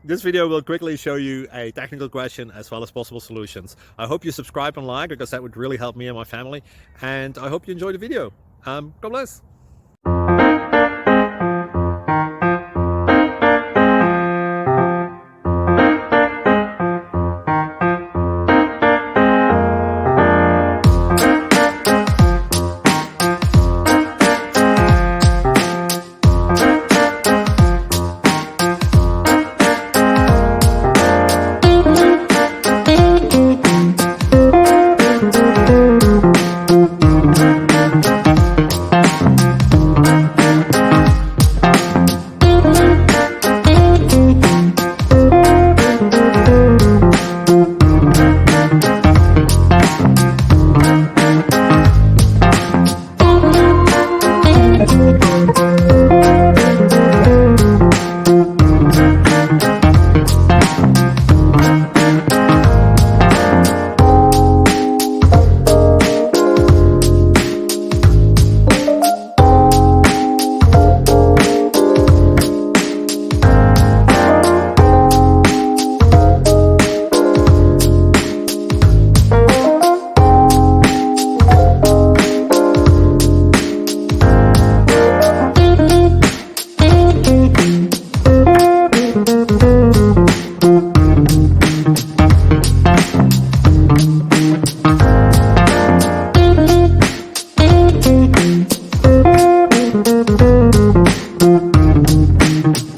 This video will quickly show you a technical question as well as possible solutions. I hope you subscribe and like, because that would really help me and my family. And I hope you enjoy the video. God bless.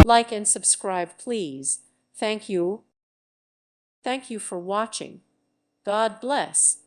Like and subscribe, please. Thank you. Thank you for watching. God bless.